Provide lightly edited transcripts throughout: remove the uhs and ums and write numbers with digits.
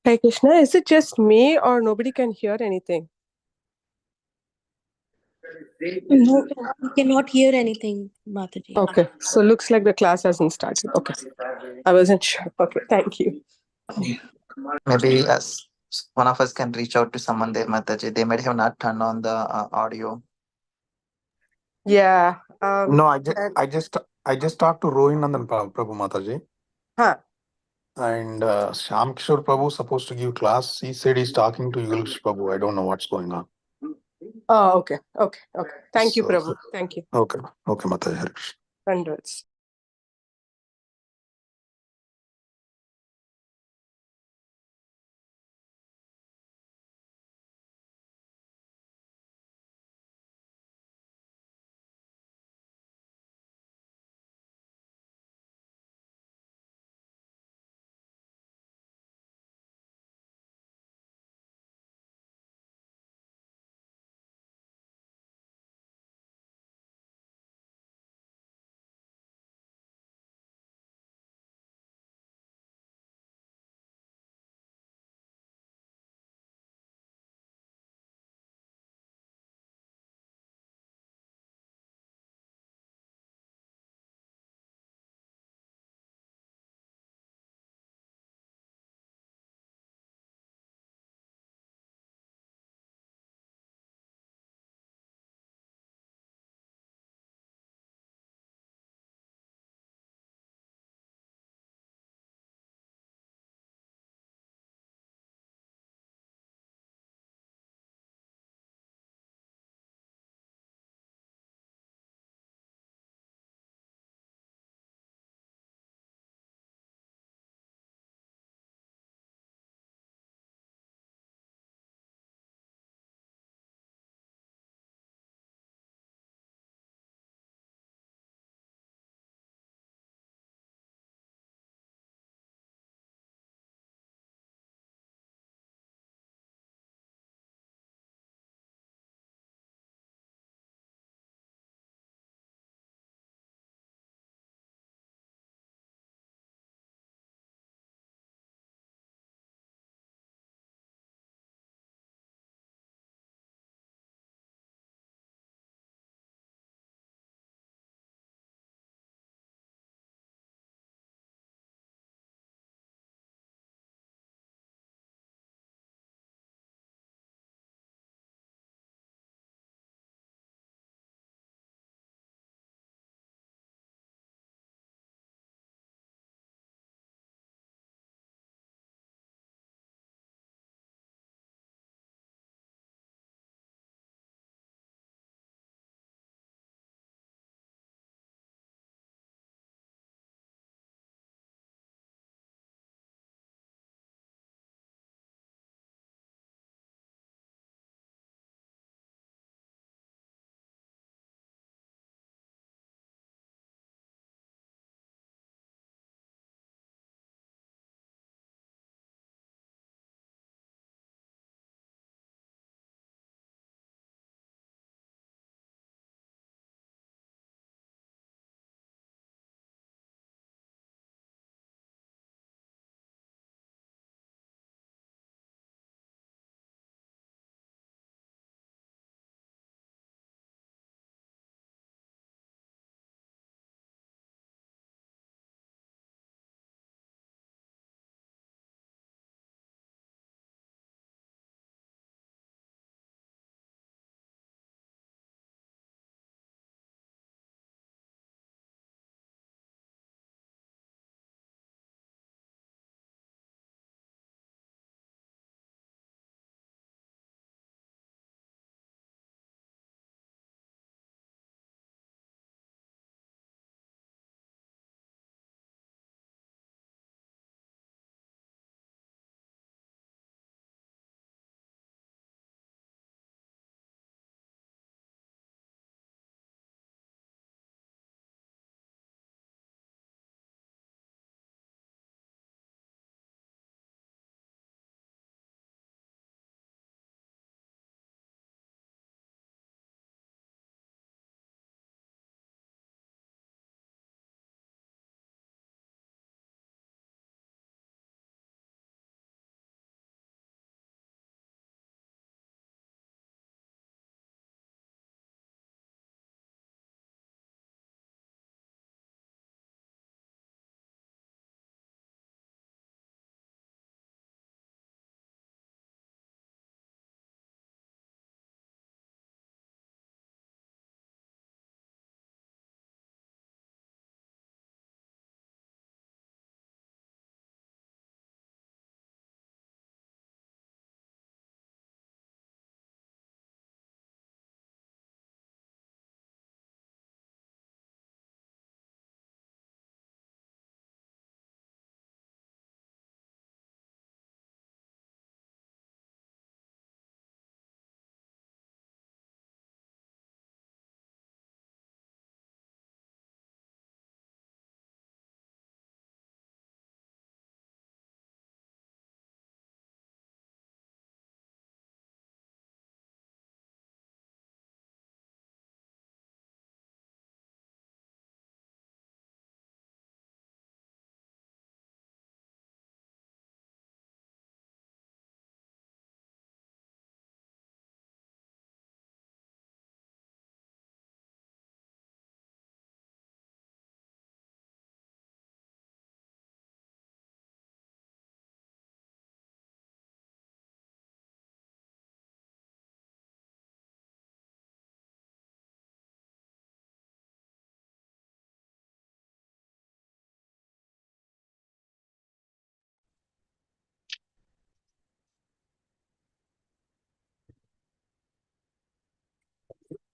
Hey Krishna, is it just me or nobody can hear anything? No, we cannot hear anything, Mataji. Okay, so looks like the class hasn't started. Okay, I wasn't sure. Okay, thank you. Maybe one of us can reach out to someone there, Mataji. They might have not turned on the audio. Yeah. No, And, I just talked to Rohin and then Prabhu Mataji, huh. and Shyam Kishore Prabhu supposed to give class. He said he's talking to Yulish Prabhu. I don't know what's going on. Oh, okay, okay, okay. Thank you, So Prabhu. Thank you. okay, Mataji. Hare Krishna. Hundreds.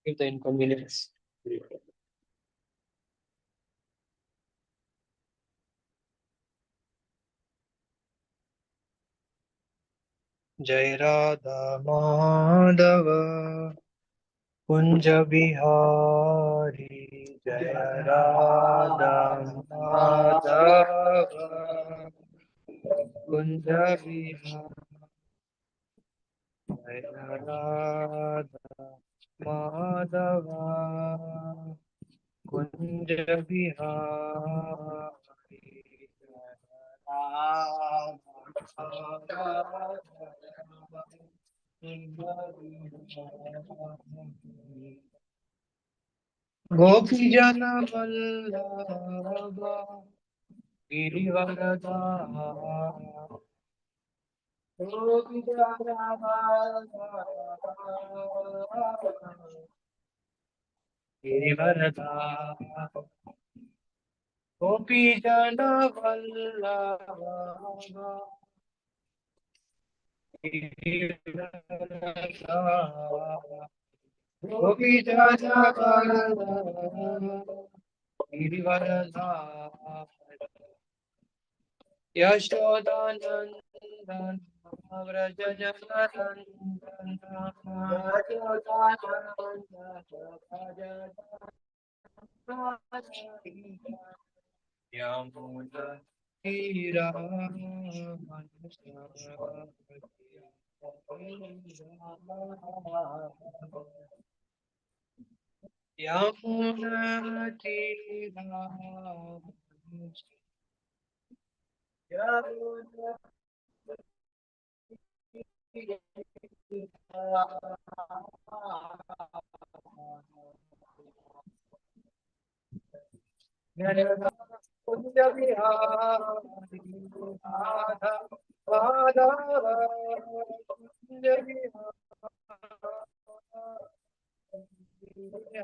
Give the inconvenience. Jai Radha Madhava Kunja Bihari Jai Radha Madhava Kunja Bihari Jai Radha Madhava Kunja Bihari Gopi Jana Vallabha Girivaradha Gopi Jana Vallabha Girivaradha Gopi Jana Vallabha Girivaradha Gopi Jana Vallabha Girivaradha Yashodanandan Vraja Jananandan Yamuna Tira Yamuna Tira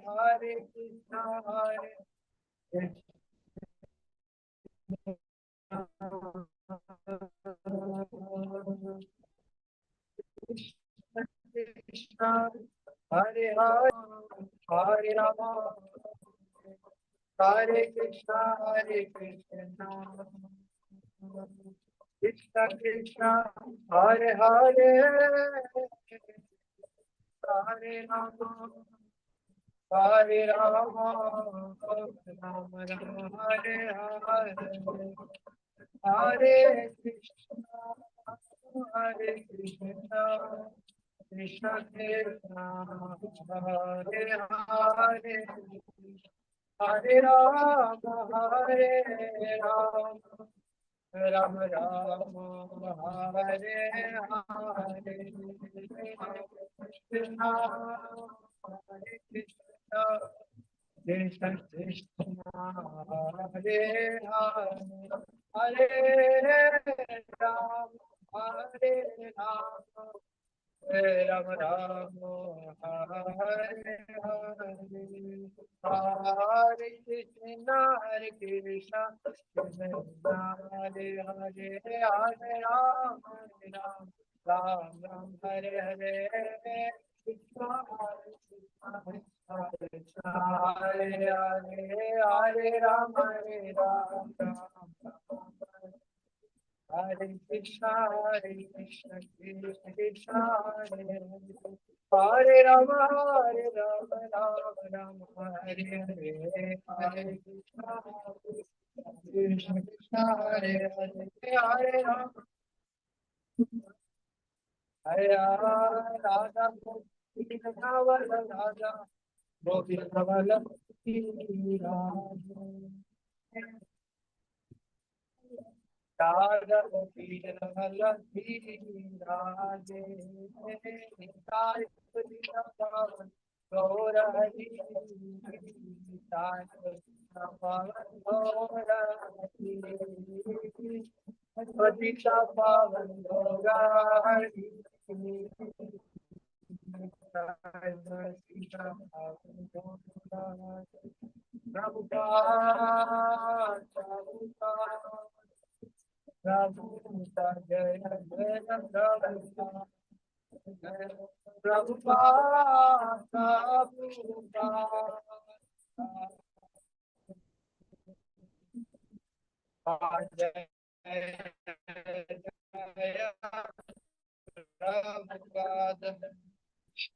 Hare Krishna, Hare Krishna, Hare Hare, Hare Rama, Hare Krishna, Hare Krishna, Krishna Krishna, Hare Hare, Hare Rama, Hare Rama, Rama Rama, Hare Hare, Hare Krishna, Hare Krishna, Krishna Krishna, Hare Hare, Hare Rama, Hare Rama, Rama Rama, Hare Hare, Krishna, Hare Krishna, Krishna Krishna, Hare Hare, Hare Rama, Hare Rama, Ram Ram, Hare Hare, Hare Krishna, Hare Krishna, Krishna Hare Hare, Hare Ram, Ram Ram, Hare Hare, Krishna Hare Krishna, Hare Hare, Hare Ram, Ram Ram. Hare Krishna, Krishna Krishna, Hare Hare, Hare Rama, Rama Rama, Hare Hare, Hare Krishna, Krishna Krishna, Hare Hare, Hare Rama, Hare Radha, Gopi Kavala Radha, Gopi Kavala Radha Gopi Kavala Radhe, Nitai Krishna Pavan, Gaura Hari, Nitai Krishna Pavan, Gaura Hari, Padita Pavan, Gaura Hari, Prabhupada, Prabhupada, Jaya Jaya Prabhupada, Prabhupada, Prabhupada.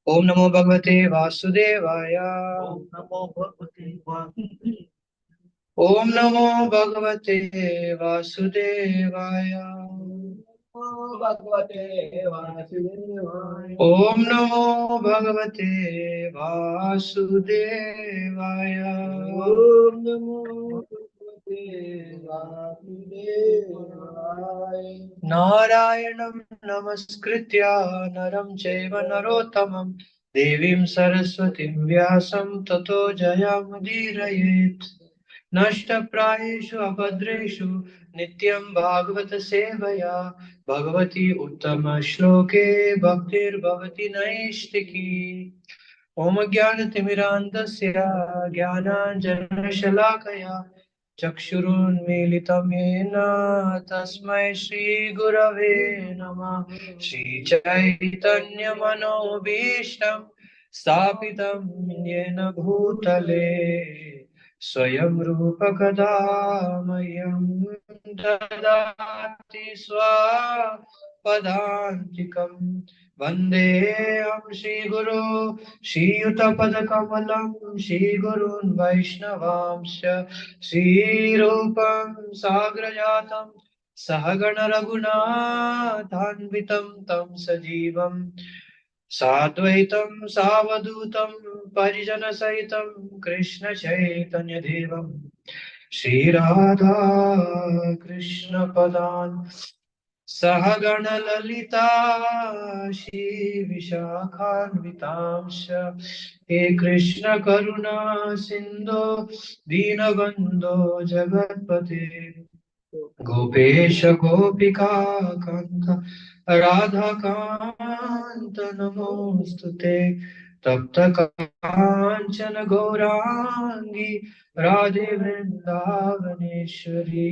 Om Namo Bhagavate Vasudevaya. Om Namo Bhagavate Vasudevaya. Om Namo Bhagavate Vasudevaya. Om Namo Bhagavate Vasudevaya. Narayanam Namaskritya Naram Chaiva Narottamam Devim Saraswatim Vyasam Tato Jayamudirayet. नष्टप्रायेषु अभद्रेषु नित्यं भागवत सेवया भगवती उत्तमश्लोके भक्तिर्भवति नैष्टिकी ओम ज्ञानतिमिरान्धस्य ज्ञानाञ्जनशलाकया चक्षुरुन्मीलितं येन तस्मै श्रीगुरवे नमः श्रीचैतन्यमनोभीष्टं स्थापितं येन भूतले स्वयं रूप कदा मह्यं ददाति स्वपदान्तिकं वन्देऽहं श्रीगुरो श्रीयुतपदकमलं श्रीगुरून् वैष्णवांश्च श्रीरूपं साग्रजातं सहगण रघुनाथान्वितं तं सजीवम् साद्वैतं सावधूतं परिजनसहितं कृष्ण चैतन्य देवं श्रीराधा कृष्ण पदान् सहगण ललिता श्री विशाखान्वितांश हे कृष्ण करुणा सिंधो दीनबंधो जगत्पते गोपेश गोपिका कांत राधा कांत नमोस्तुते तप्त कांचन गौरांगी राधे वृंदावनेश्वरी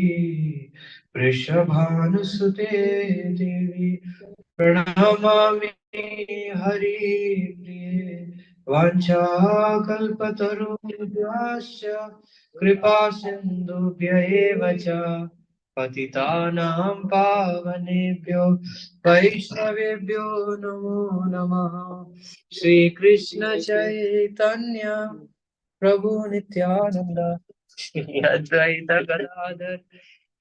वृषभानुसुते देवी प्रणमामि हरिप्रिये वाञ्छाकल्पतरुभ्यश्च कृपा सिन्धुभ्य एव च पतितानां पावनेभ्यो वैष्णवेभ्यो नमो नमः श्रीकृष्ण चैतन्य प्रभु नित्यानंद श्री अद्वैत गदाधर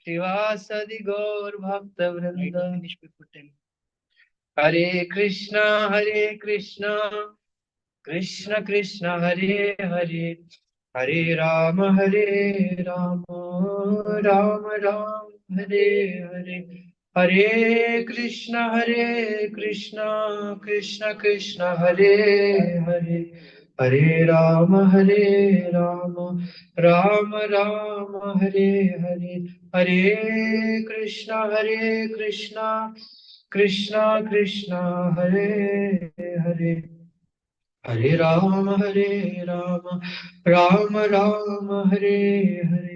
श्रीवासदि गौर भक्त वृंद हरे कृष्णा कृष्ण कृष्ण हरे हरे हरे राम राम राम हरे हरे हरे कृष्ण कृष्ण कृष्ण हरे हरे हरे राम राम राम हरे हरे हरे कृष्ण कृष्ण कृष्ण हरे हरे हरे राम राम राम हरे हरे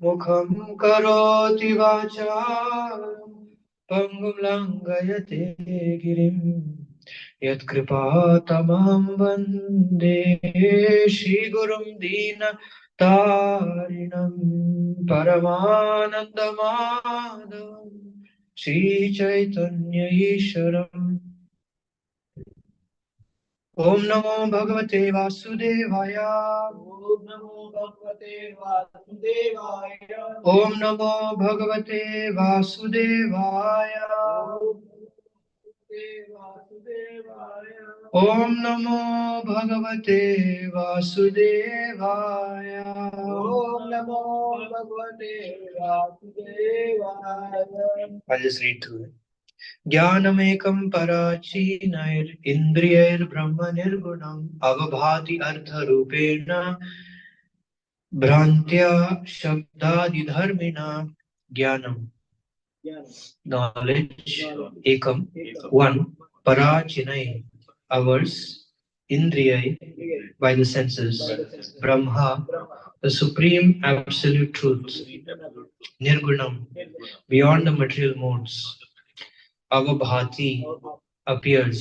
मुखं करोति वाचालं पंगुं लंघयते गिरिं यत्कृपातमहं वन्दे श्रीगुरुं दीनतारिणं परमानन्दमाधवं श्रीचैतन्य ईश्वरम् ओम नमो भगवते वासुदेवाय ओम नमो भगवते वासुदेवाय ओम नमो भगवते वासुदेवाय ओम नमो भगवते वासुदेवाय ओम नमो भगवते वासुदेवाय I'll just read through it. ज्ञानमेकं पराचीनैरिन्द्रियैर्ब्रह्म निर्गुणम् अवभाति अर्थरूपेण भ्रान्त्या शब्दादिधर्मिणा ज्ञानम् knowledge ekam one parachinai ours indriyai by the senses brahma the supreme absolute truth nirgunam beyond the material modes avabhati appears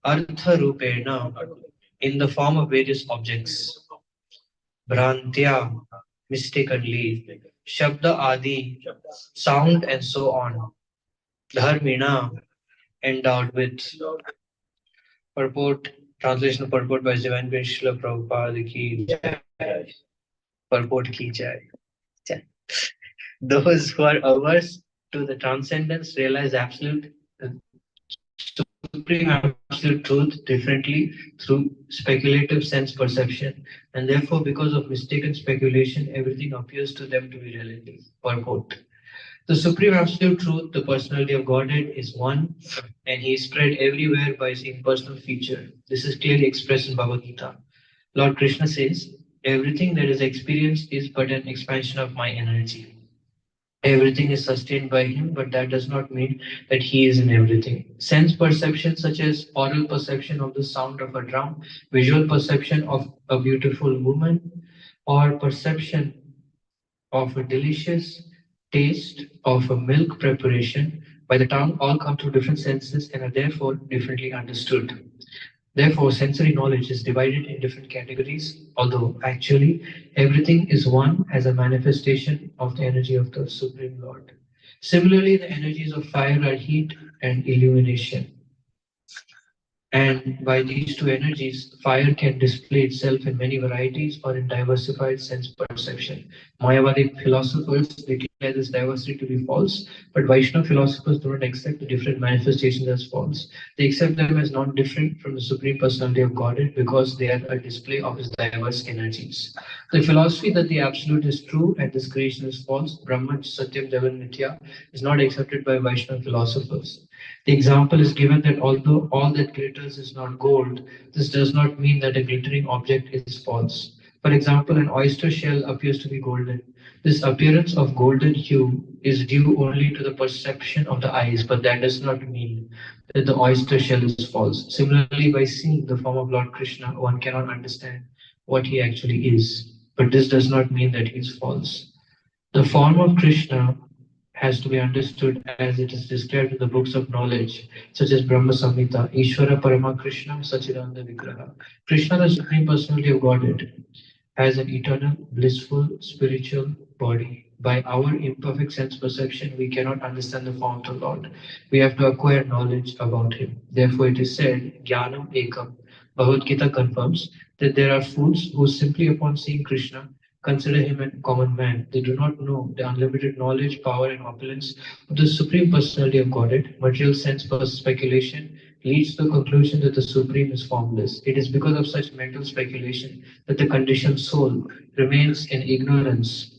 Artha Rupena, in the form of various objects. Brantya, mistakenly. Shabda Adi, sound and so on. Dharmina, endowed with. Purport, translation purport by Divine Prince Srila Prabhupada ki jai. Purport ki jai. Jai. Those who are averse to the transcendence realize supreme absolute truth differently through speculative sense perception, and therefore, because of mistaken speculation, everything appears to them to be relative. Purport. The supreme absolute truth, the personality of Godhead, is one, and he is spread everywhere by his impersonal feature. This is clearly expressed in Bhagavad Gita. Lord Krishna says, everything that is experienced is but an expansion of my energy. Everything is sustained by him, but that does not mean that he is in everything. Sense perception, such as oral perception of the sound of a drum, visual perception of a beautiful woman, or perception of a delicious taste of a milk preparation by the tongue, all come through different senses and are therefore differently understood. Therefore, sensory knowledge is divided in different categories, although actually everything is one as a manifestation of the energy of the Supreme Lord. Similarly, the energies of fire are heat and illumination. And by these two energies, fire can display itself in many varieties or in diversified sense perception. Mayavadi philosophers declare this diversity to be false, but Vaishnava philosophers do not accept the different manifestations as false. They accept them as not different from the Supreme Personality of Godhead because they are a display of his diverse energies. The philosophy that the Absolute is true and this creation is false, Brahman, Satyam, Jagan, Nitya, is not accepted by Vaishnava philosophers. The example is given that although all that glitters is not gold, this does not mean that a glittering object is false. For example, an oyster shell appears to be golden. This appearance of golden hue is due only to the perception of the eyes, but that does not mean that the oyster shell is false. Similarly, by seeing the form of Lord Krishna, one cannot understand what he actually is, but this does not mean that he is false. The form of Krishna has to be understood as it is described in the books of knowledge, such as Brahma Samhita, Ishvara Parama Krishna, Sachidananda Vigraha. Krishna, the Supreme Personality of Godhead, has an eternal, blissful, spiritual body. By our imperfect sense perception, we cannot understand the form of the Lord. We have to acquire knowledge about him. Therefore, it is said, Jnanam Ekam. Bhagavad Gita confirms that there are fools who simply upon seeing Krishna consider him a common man. They do not know the unlimited knowledge, power, and opulence of the Supreme Personality of Godhead. Material sense speculation leads to the conclusion that the Supreme is formless. It is because of such mental speculation that the conditioned soul remains in ignorance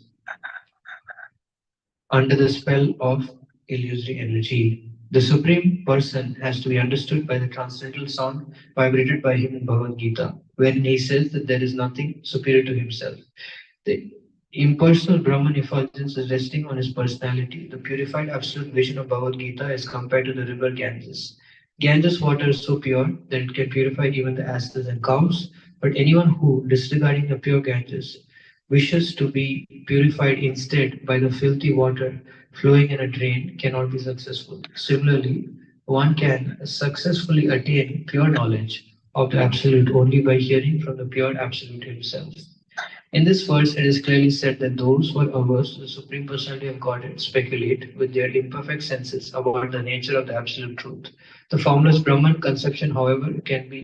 under the spell of illusory energy. The Supreme Person has to be understood by the transcendental sound vibrated by him in Bhagavad Gita, wherein he says that there is nothing superior to himself. The impersonal Brahman effulgence is resting on his personality. The purified absolute vision of Bhagavad Gita is compared to the river Ganges. Ganges water is so pure that it can purify even the asses and cows, but anyone who, disregarding the pure Ganges, wishes to be purified instead by the filthy water flowing in a drain cannot be successful. Similarly, one can successfully attain pure knowledge of the Absolute only by hearing from the pure Absolute himself. In this verse, it is clearly said that those who are averse to the Supreme Personality of Godhead speculate with their imperfect senses about the nature of the Absolute Truth. The formless Brahman conception, however, can be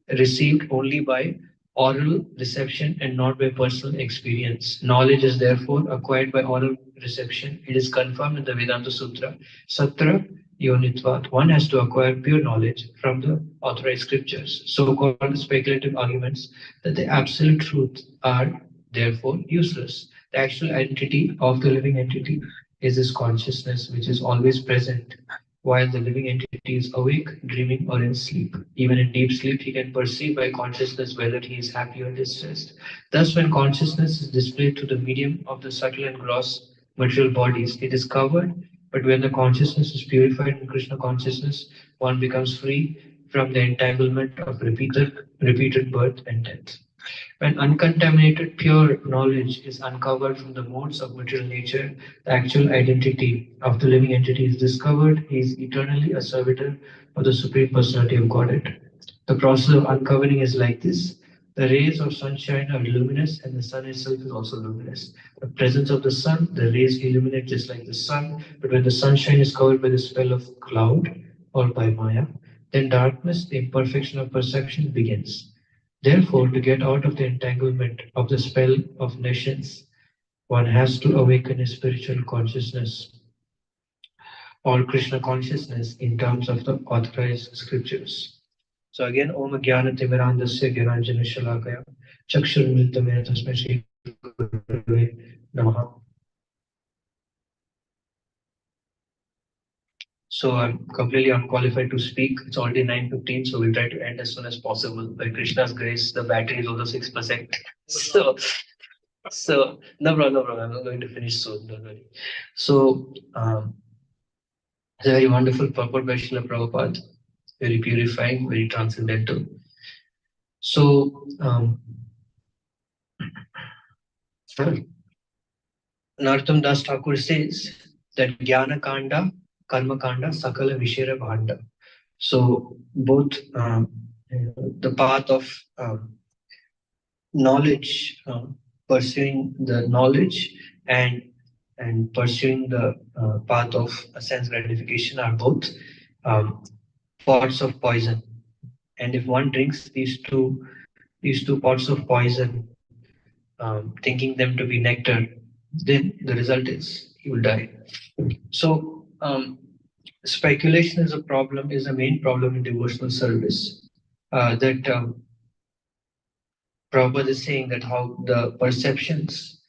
received only by oral reception and not by personal experience. Knowledge is therefore acquired by oral reception. It is confirmed in the Vedanta Sutra, Satra Yonitvat. One has to acquire pure knowledge from the authorized scriptures. So-called speculative arguments that the absolute truth are therefore useless. The actual identity of the living entity is this consciousness which is always present while the living entity is awake, dreaming, or in sleep. Even in deep sleep, he can perceive by consciousness whether he is happy or distressed. Thus, when consciousness is displayed through the medium of the subtle and gross material bodies, it is covered. But when the consciousness is purified in Krishna consciousness, one becomes free from the entanglement of repeated birth and death. When uncontaminated, pure knowledge is uncovered from the modes of material nature, the actual identity of the living entity is discovered. He is eternally a servitor of the Supreme Personality of Godhead. The process of uncovering is like this. The rays of sunshine are luminous and the sun itself is also luminous. The presence of the sun, the rays illuminate just like the sun, but when the sunshine is covered by the spell of cloud or by Maya, then darkness, the imperfection of perception begins. Therefore, to get out of the entanglement of the spell of nations, one has to awaken his spiritual consciousness or Krishna consciousness in terms of the authorized scriptures. So again, Om Jnana Timirandasya Gyananjana Shalakaya Chakshurmiltamena Tasmai Shri Gurave Namaha. So I'm completely unqualified to speak. It's already 9:15, so we'll try to end as soon as possible. By Krishna's grace, the battery is also 6%. So no problem, no problem. I'm not going to finish soon, don't worry. So it's a very wonderful purport by Srila Prabhupada, very purifying, very transcendental. So Narottam Das Thakur says that Jnana Kanda, Karma Kanda, Sakala Vishera Bhanda. So both the path of knowledge, pursuing the knowledge, and pursuing the path of sense gratification are both pots of poison. And if one drinks these two pots of poison, thinking them to be nectar, then the result is he will die. So speculation is a main problem in devotional service. That Prabhupada is saying that how the perceptions,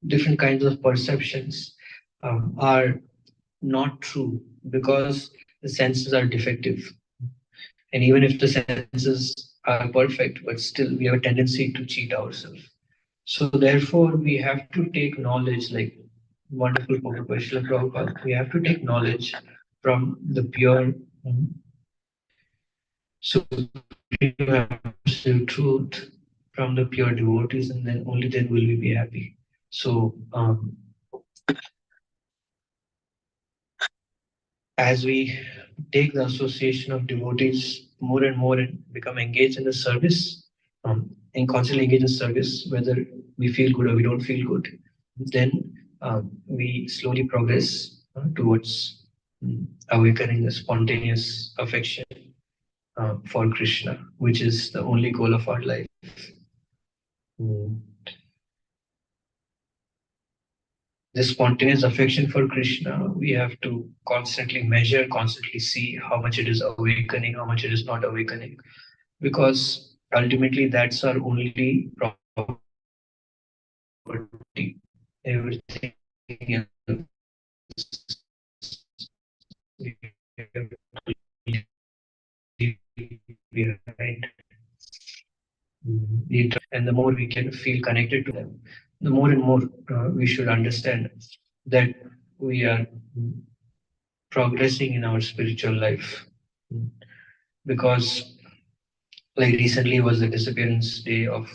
different kinds of perceptions, are not true because the senses are defective. And even if the senses are perfect, but still we have a tendency to cheat ourselves. So therefore, we have to take knowledge, like wonderful Prabhupada Srila Prabhupada, we have to take knowledge from the pure supreme absolute truth, from the pure devotees, and then only then will we be happy. So as we take the association of devotees more and more and become engaged in the service, and constantly engage in service, whether we feel good or we don't feel good, then we slowly progress towards awakening a spontaneous affection for Krishna, which is the only goal of our life. This spontaneous affection for Krishna, we have to constantly measure, constantly see how much it is awakening, how much it is not awakening, because ultimately that's our only property. Everything else we have to leave behind. And the more we can feel connected to them, the more and more we should understand that we are progressing in our spiritual life. Because like recently was the disappearance day of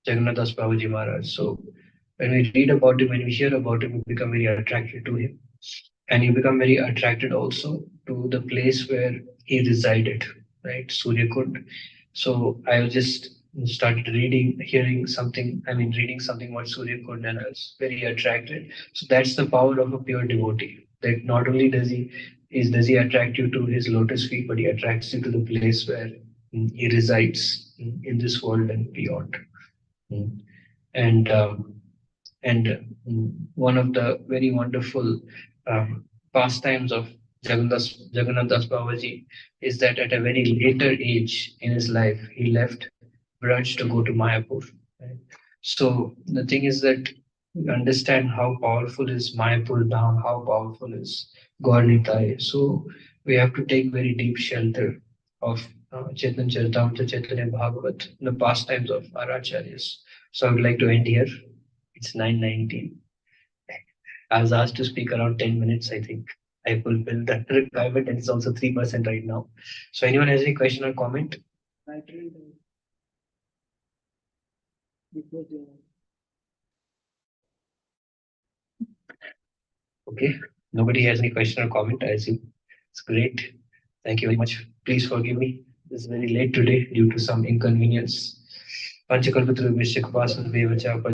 Jagannath Das Babaji Maharaj. So when we read about him, when we hear about him, we become very attracted to him. And you become very attracted also to the place where he resided, right? Surya Kund. So I just started reading about Surya Kund, and I was very attracted. So that's the power of a pure devotee. That not only does he attract you to his lotus feet, but he attracts you to the place where he resides in this world and beyond. And one of the very wonderful pastimes of Jagannath Das Babaji is that at a very later age in his life, he left Braj to go to Mayapur. Right? So the thing is that we understand how powerful is Mayapur Dham, how powerful is Gaur Nitai. So we have to take very deep shelter of Chaitanya Charitamrita, Chaitanya Bhagavat, the pastimes of our acharyas. So I would like to end here. It's 9:19. I was asked to speak around 10 minutes, I think. I fulfilled that requirement, and it's also 3% right now. So anyone has any question or comment? Okay. Nobody has any question or comment, I assume. It's great. Thank you very much. Please forgive me. is very late today due to some inconvenience. Panchakalpatra Vishya Kapasana Devacha